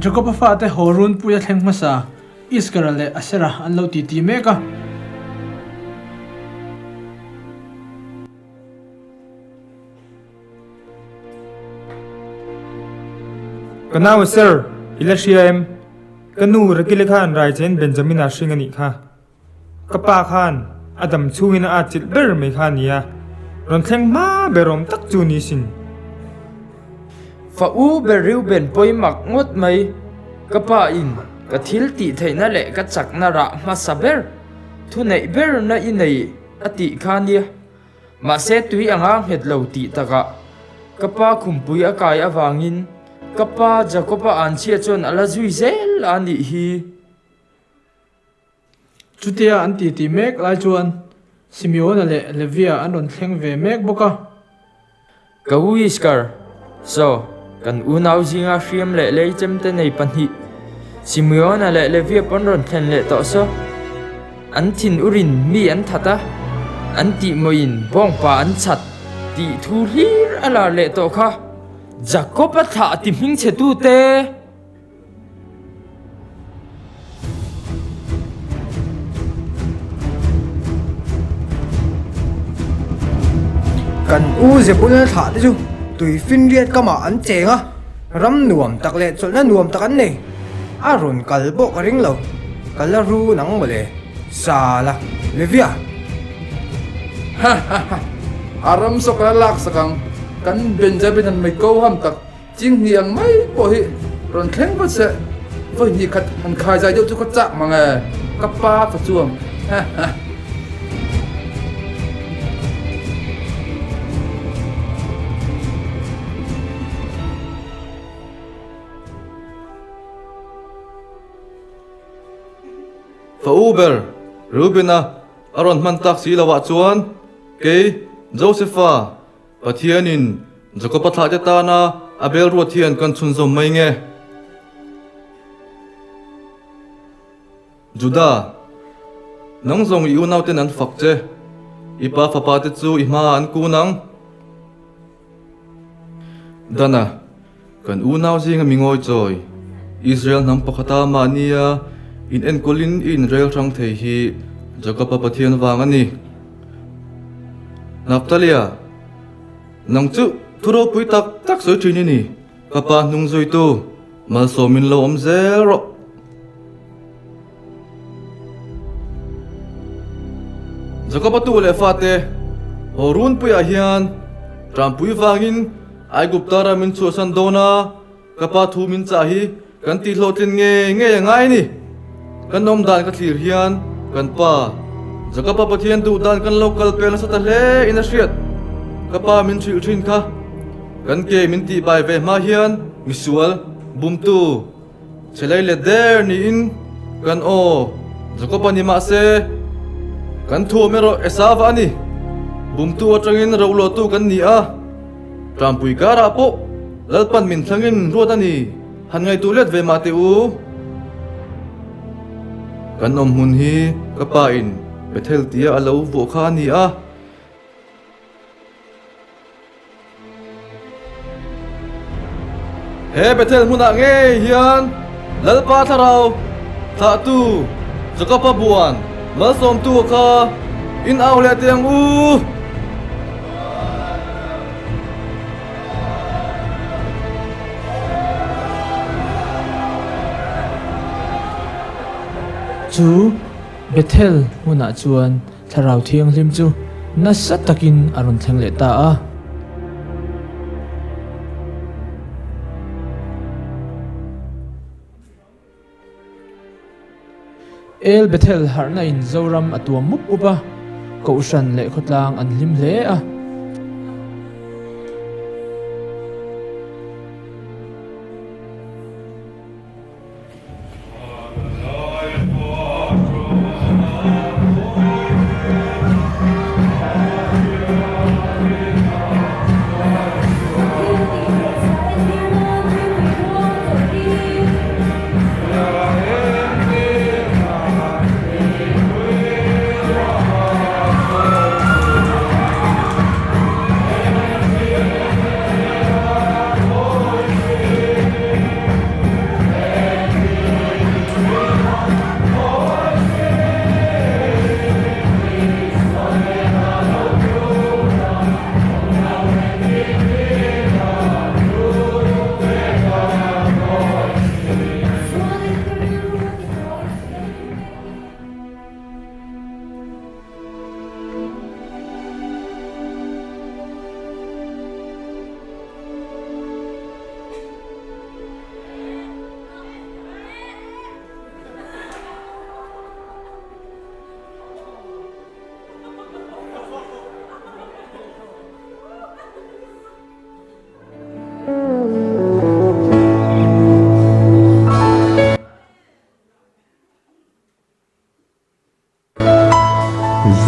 Jacob fa te horun puya thleng masa iskarale asera anlo ti meka Kanaw sir ilashiem kanu rakile khan raichen Benjamin ashingani kha kapa khan adam chuina achil ber me khania ron thleng ma berom tak chu ni sin fa u beriu ben poimak ngot mai kapa in ka thil ti theina le ka chakna ra ma saber thu nei ber na i nei ati khania ma se tui anga het lo ti taka kapa khumpui akai awangin kapa Jacoba an chia chon ala zui zel ani hi chutia an ti mek lai chuan Simeon le Levia an ron thleng ve mek boka ka wiskar so kan unau zinga hriam le leichem te nei panhi Simeon le Levia pon ron thlen le to so an thin urin mi an thata an ti moin bong pa an chat ti thu hlir ala le to kha Jacob a tha ti hming che tu te kan u je pun tha te chu tui fin riat kama an chenga ram nuam tak le cholna nuam tak an nei aron kalbo ka ring lo kalaru nang mole sala Levia aram sokala lak sakang kan Benjamin an mai ko ham tak ching hiang mai po hi ron thleng ba se voi ni khat han khai jai deu chu ko chak mange kapa fa chuang fa uber Rubina aron man tak si lawa chuan ke Josepha pathianin Jacob patha ta na abel ro thian kan chun zom mai nge Juda nang zong yu nau ten an fak che ipa fa pa te chu i ma an ku nang dana kan u nau jing mingoi choi Israel nam pakhata ma nia in en kolin in rel rang thei hi Jacob pathian wang ani Naptalia nang chu thuro pui tak soi trini ni kapa nung zoi tu mal so min lo om zero Jacob tu le fate horun pui a hian tram pui wangin ai guptara min chu san dona kapa thu min cha hi kan ti hlotin nge ngai ni kan nom dan ka thlir hian kan pa Jacob pathian du dan kan local pel sa ta hle in a hriat kapa min thil thin kha kan ke min ti bai ve ma hian misual bumtu chelai le der ni in kan o Jacob ani ma se kan thu mero esawa ani bumtu atangin rolo tu kan ni a trampui kara po lalpan min thlangin ruat ani han ngai tu let ve ma te u kan om hun hi kapa in Bethel tia alo vo kha ni a he Bethel huna nge hian lalpa tharau tha tu Jacob buan mal som tu kha in aw le tiang u chu Bethel huna chuan tharau thiang hlim chu na sat takin aron thleng le ta a El Bethel harna in zoram atuam mup upa ko ushan le khotlang an lim hle a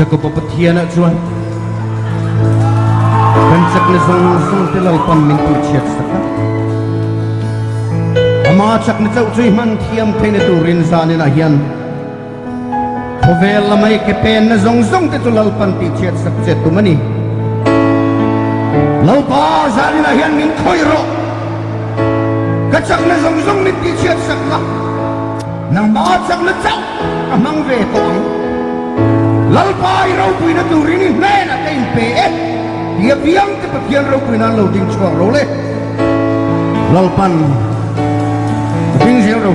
Zako papatiana chuan kan chakna zong tilal pam min tu chiat saka ama chakna chau chui man thiam theina turin zanin a hian khovel lamai ke pen na zong te tulal pan ti chiat sak che tumani lau pa zanin a hian min khoiro ka chakna zong min ti chiat sak la nang ma chakna chau amang ve tong lalpai rau pui na turini ne na tein pe dia biang te pakian rau pui na lo ding chuang ro le lalpan ding zero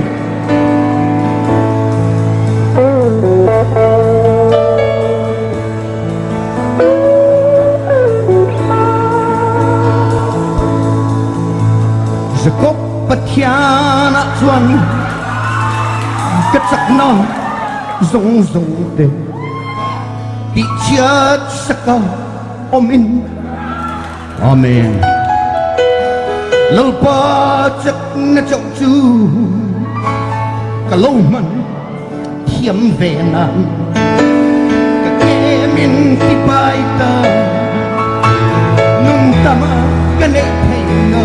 zakop patiana chuan katsak na zong te ti chiat saka omin amen lalpa chak na chau chu kalau man thiam ve nan ka ke min ti pai ta nung tama ka ne thei no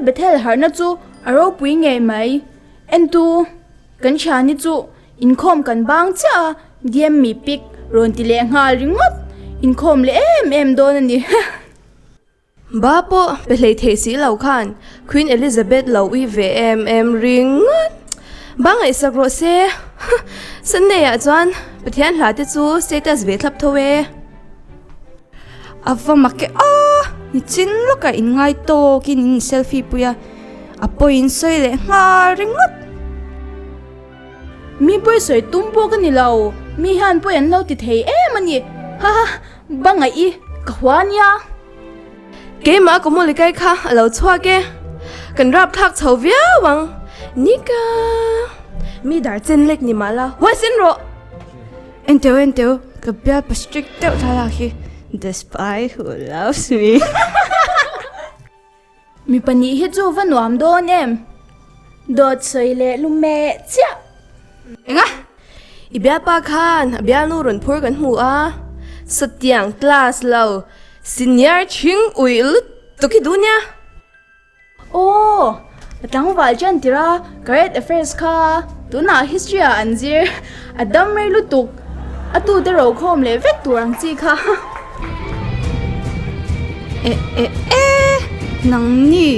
Bethel har na chu aro pui nge mai en tu kan chani chu in khom kan bang cha diam mi pik ron ti le ngal ringot in khom le em don ani ba po pelei the si lo khan Queen Elizabeth lo i ve em ringot bang ai sakro se san ne ya chuan pathian hla te chu status ve thlap thowe ava make ni chin loka in ngai to kin selfie puya apoin soi le ngal ringot mi poi soi tumpo ka ni lo mi han poi an lo ti thei mani ha banga I kahwania ke ma ko mo le kai kha alo chwa ke kan rap thak chho via wang nika mi dar chen lek ni mala wa sin ro ento ka bia pa strict te thala khi the spy who loves me mi pani hi chu vanuam don em dot soi le lume chia enga ibia pa khan abia nu ron phur kan hu a satyang class lo senior ching uil to ki dunya atang wal jan tira current affairs kha tuna history anjir adam mai lutuk atu de ro khom le vek turang chi kha nang ni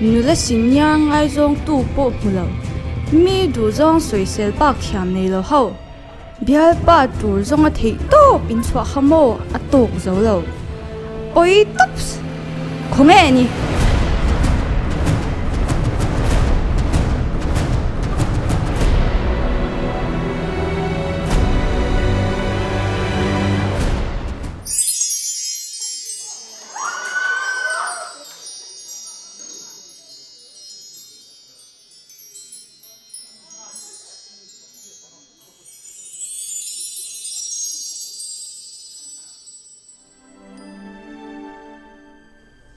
nula sinyang ai zong tu po pulo mi du zong soi sel pa khiam nei lo ho bial pa tur zong a thei to pin chwa khamo atok zo lo oi tops khome ni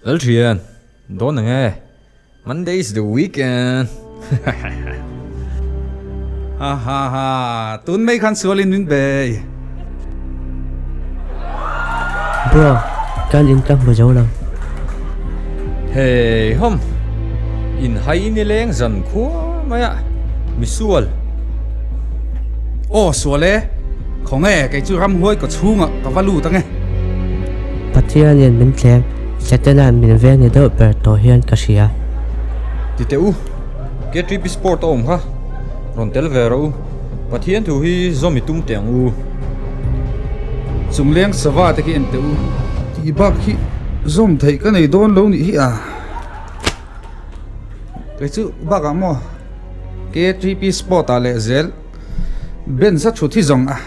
Adrian, don't nghe. Monday is the weekend. ha tun mấy khăn xua lên về Bro, kan in kam mo jaw lang. Hey hom in hay ni leng zan khua maya misual ô xua lẽ không nghe cái chú ram hôi có chung à có valu tăng nghe Patian yan min tlem. Setena min ve ni do per to hian ka sia. ti teu ke trip sport om ha ron tel vero pathian thu hi zomi tum teng u chung leng sava te ki en te u ti bak hi zom thei ka nei don lo ni hi à cái chú bak à mo ke 3P sport à lệ zel ben sa chu thi zong à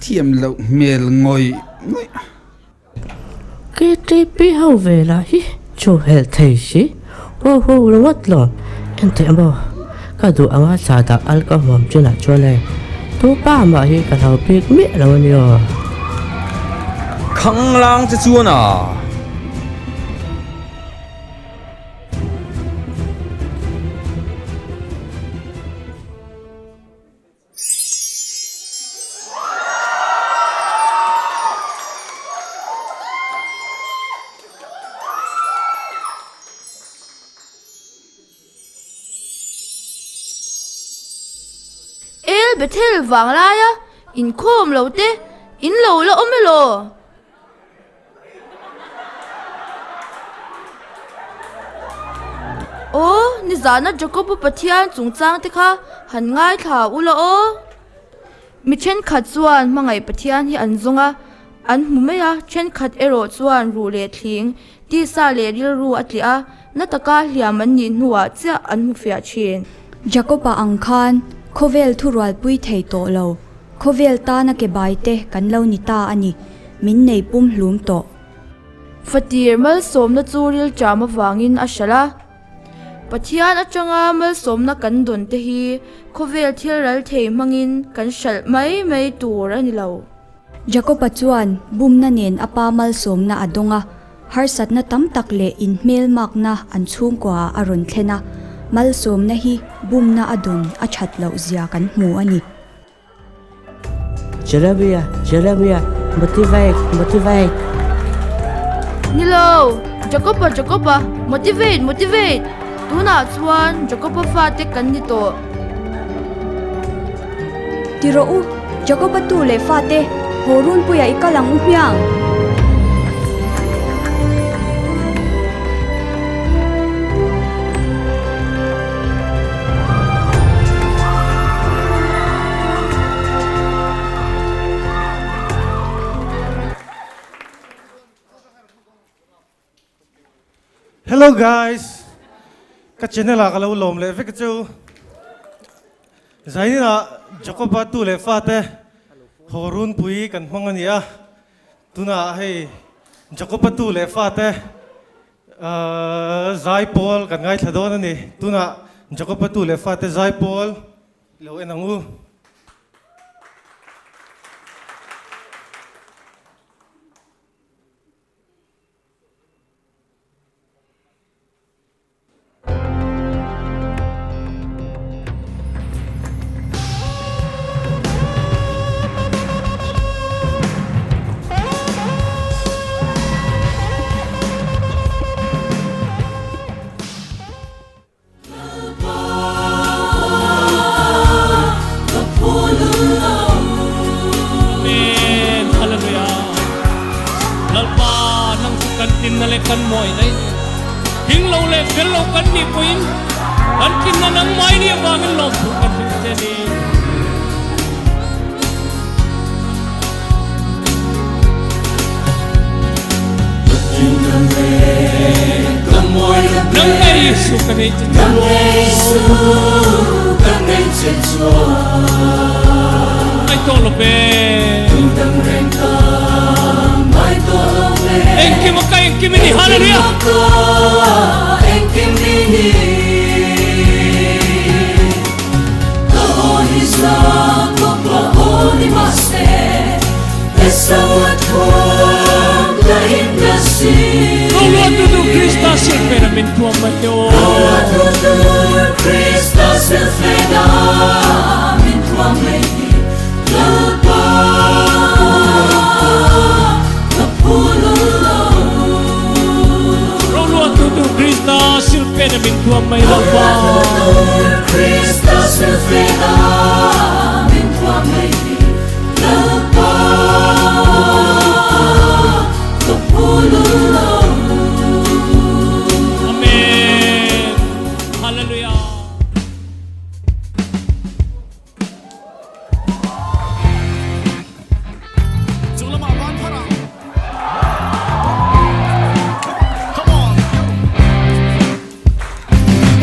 thiam lo mel ngoi ngoi Ke tripi hau ve la hi. Chu hel thei si. Ho lo wat lo. Ente mo. Ka du anga sa da alcohol chuna chole. Tu pa ma hi ka thau pik mi lo ni o. khang lang che chuan à El Bethel vang la ya in khom lo te in lo la om lo o ni zana Jacob Pathian chung chang te kha han ngai tha u la o mi chen khat chuan mangai Pathian hi an zonga an mu me ya chen khat ero chuan ru le thling ti sa le ril ru atli a na taka hliam an ni nuwa cha an mu fia chin Jacoba angkhan khovel thural pui thei to lo khovel ta na ke bai te kan lo ni ta ani min nei pum hlum to fatir mal som na churil chama wangin a shala Pathian atanga mal som na kan don te hi khovel thil ral thei mangin kan shal mai tur ani lo Jacoba chuan bum na nen apa mal som na adonga har sat na tam tak le in mel mak na an chung kwa aron thlena mal som na hi bum na adon a that lo zia kan hmu ani Jeremia, motivate. Nilo Jacoba motivate tuna chuan Jacoba fa te kan ni to tiro u Jacoba tu le fa te horun puya ikalang u hyang Hello guys, ka channel a kalo lom le ve ka chu zaini na Jacoba tu le fa te horun pui kan mangania tuna hei Jacoba tu le fa te zai pol kan ngai thadon ani tuna Jacoba tu le fa te zai pol lo enangu kan moi nei hing lo le fel lo kan ni puin kan kin na nang mai ni awangin lo thu kan te ni nang ai su kan ei chen nang ai su kan ei chen so ai to lo be dang ren ka mai to lo be enki mini hallelujah enki mini the holy son the holy master essa what the indasi Lord tu Christus per min tua mateo Lord tu Christus Amen. Hallelujah.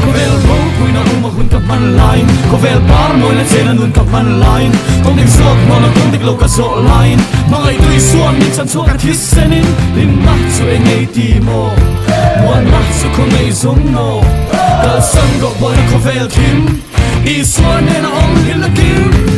Kovel ro kui na uma hun kap man line Kovel par moi na chena nun kap man line Kong ding sok mo na kong dik lo ka so line Mangai tui suan min chan so ka this senin Lin ma chu e ngei ti mo Muan ma chu ko ngei zong mo Kal sang go boy na kovel kim I suan e na ong hil na kim